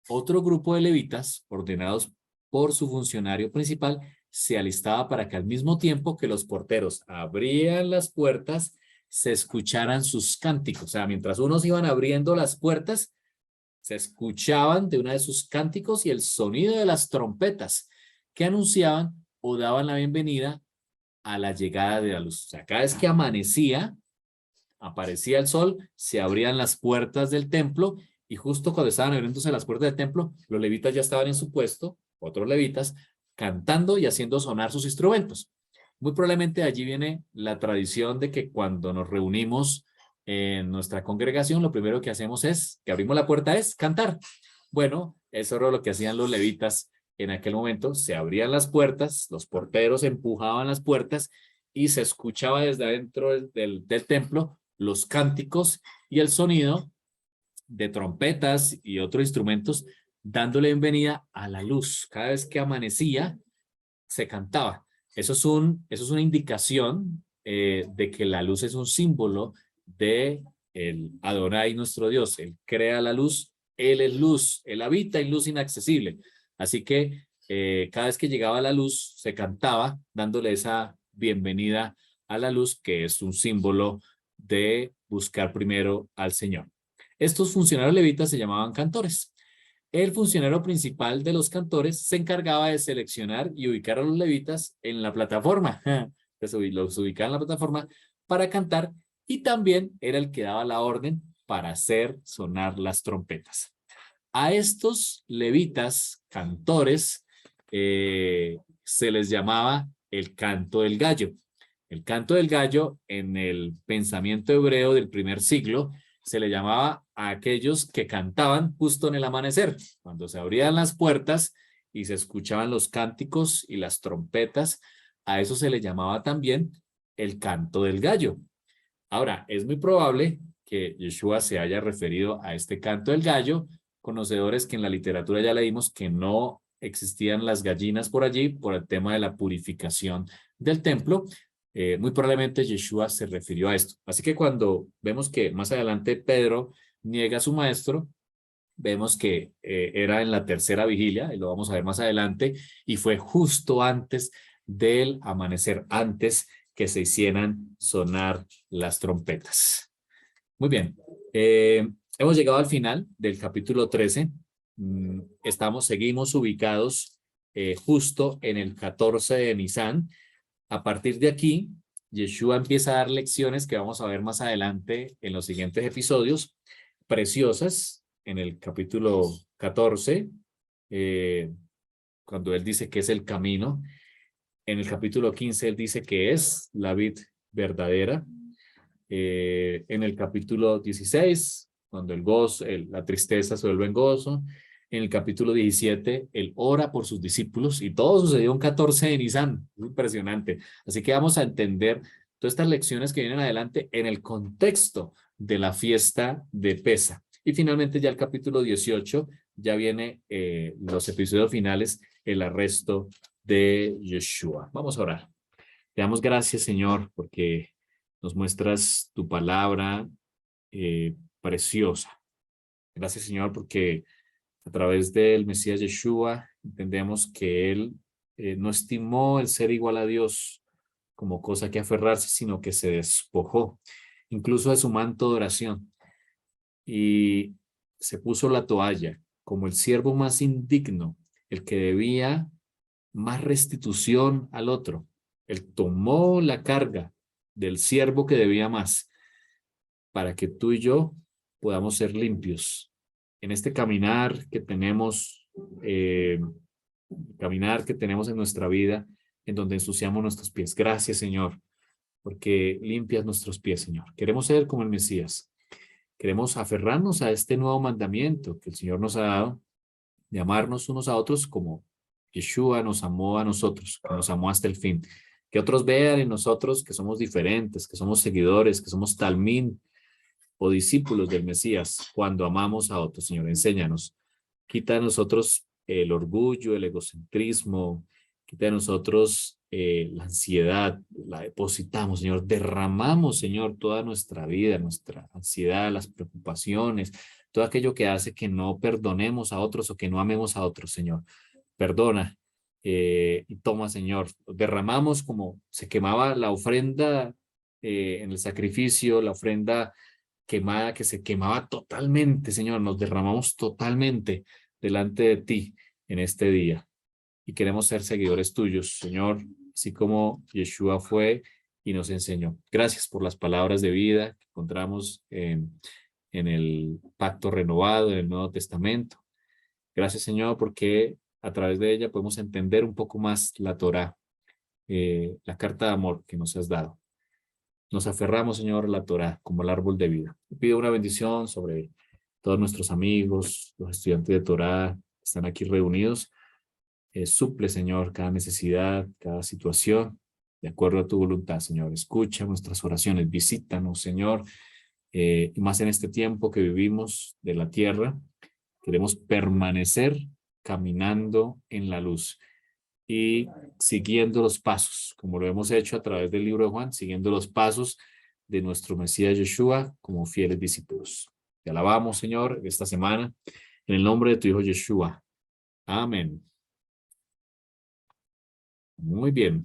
otro grupo de levitas, ordenados por su funcionario principal, se alistaba para que al mismo tiempo que los porteros abrían las puertas, se escucharan sus cánticos. O sea, mientras unos iban abriendo las puertas, se escuchaban de una de sus cánticos y el sonido de las trompetas que anunciaban o daban la bienvenida a la llegada de la luz. O sea, cada vez que amanecía, aparecía el sol, se abrían las puertas del templo y justo cuando estaban abriéndose las puertas del templo, los levitas ya estaban en su puesto, otros levitas, cantando y haciendo sonar sus instrumentos. Muy probablemente allí viene la tradición de que cuando nos reunimos en nuestra congregación, lo primero que hacemos es, que abrimos la puerta, es cantar. Bueno, eso era lo que hacían los levitas en aquel momento. Se abrían las puertas, los porteros empujaban las puertas y se escuchaba desde adentro del templo los cánticos y el sonido de trompetas y otros instrumentos dándole bienvenida a la luz. Cada vez que amanecía, se cantaba. Eso es una indicación de que la luz es un símbolo de el Adonai, nuestro Dios. Él crea la luz, Él es luz, Él habita en luz inaccesible. Así que cada vez que llegaba la luz, se cantaba dándole esa bienvenida a la luz, que es un símbolo de buscar primero al Señor. Estos funcionarios levitas se llamaban cantores. El funcionario principal de los cantores se encargaba de seleccionar y ubicar a los levitas en la plataforma. Entonces, los ubicaba en la plataforma para cantar y también era el que daba la orden para hacer sonar las trompetas. A estos levitas, cantores, se les llamaba el canto del gallo. El canto del gallo en el pensamiento hebreo del primer siglo se le llamaba a aquellos que cantaban justo en el amanecer, cuando se abrían las puertas y se escuchaban los cánticos y las trompetas. A eso se le llamaba también el canto del gallo. Ahora, es muy probable que Yeshua se haya referido a este canto del gallo, conocedores que en la literatura ya leímos que no existían las gallinas por allí por el tema de la purificación del templo. Muy probablemente Yeshua se refirió a esto. Así que cuando vemos que más adelante Pedro niega a su maestro, vemos que era en la tercera vigilia, y lo vamos a ver más adelante, y fue justo antes del amanecer, antes que se hicieran sonar las trompetas. Muy bien, hemos llegado al final del capítulo 13. Seguimos ubicados justo en el 14 de Nisan. A partir de aquí, Yeshua empieza a dar lecciones que vamos a ver más adelante en los siguientes episodios, preciosas, en el capítulo 14, cuando él dice que es el camino. En el capítulo 15, él dice que es la vid verdadera. En el capítulo 16, cuando el gozo, la tristeza se vuelve en gozo. En el capítulo 17, él ora por sus discípulos y todo sucedió un 14 de Nisan. Impresionante. Así que vamos a entender todas estas lecciones que vienen adelante en el contexto de la fiesta de Pesa. Y finalmente ya el capítulo 18, ya viene los episodios finales, el arresto de Yeshua. Vamos a orar. Te damos gracias, Señor, porque nos muestras tu palabra preciosa. Gracias, Señor, porque a través del Mesías Yeshua entendemos que Él no estimó el ser igual a Dios como cosa que aferrarse, sino que se despojó, incluso de su manto de oración, y se puso la toalla como el siervo más indigno, el que debía más restitución al otro. Él tomó la carga del siervo que debía más para que tú y yo podamos ser limpios en este eh, caminar que tenemos en nuestra vida, en donde ensuciamos nuestros pies. Gracias, Señor, porque limpias nuestros pies, Señor. Queremos ser como el Mesías. Queremos aferrarnos a este nuevo mandamiento que el Señor nos ha dado, de amarnos unos a otros como Yeshua nos amó a nosotros, que nos amó hasta el fin. Que otros vean en nosotros que somos diferentes, que somos seguidores, que somos talmín o discípulos del Mesías cuando amamos a otros. Señor, enséñanos. Quita de nosotros el orgullo, el egocentrismo, quita de nosotros la ansiedad, la depositamos, Señor. Derramamos, Señor, toda nuestra vida, nuestra ansiedad, las preocupaciones, todo aquello que hace que no perdonemos a otros o que no amemos a otros, Señor. Perdona y toma, Señor. Derramamos como se quemaba la ofrenda en el sacrificio, la ofrenda quemada que se quemaba totalmente, Señor. Nos derramamos totalmente delante de ti en este día y queremos ser seguidores tuyos, Señor, así como Yeshua fue y nos enseñó. Gracias por las palabras de vida que encontramos en el pacto renovado, en el Nuevo Testamento. Gracias, Señor, porque a través de ella podemos entender un poco más la Torá, la carta de amor que nos has dado. Nos aferramos, Señor, a la Torá como el árbol de vida. Te pido una bendición sobre todos nuestros amigos, los estudiantes de Torá que están aquí reunidos. Suple, Señor, cada necesidad, cada situación, de acuerdo a tu voluntad, Señor. Escucha nuestras oraciones, visítanos, Señor, y más en este tiempo que vivimos de la tierra. Queremos permanecer caminando en la luz y siguiendo los pasos, como lo hemos hecho a través del libro de Juan, siguiendo los pasos de nuestro Mesías Yeshua como fieles discípulos. Te alabamos, Señor, esta semana, en el nombre de tu Hijo Yeshua. Amén. Muy bien.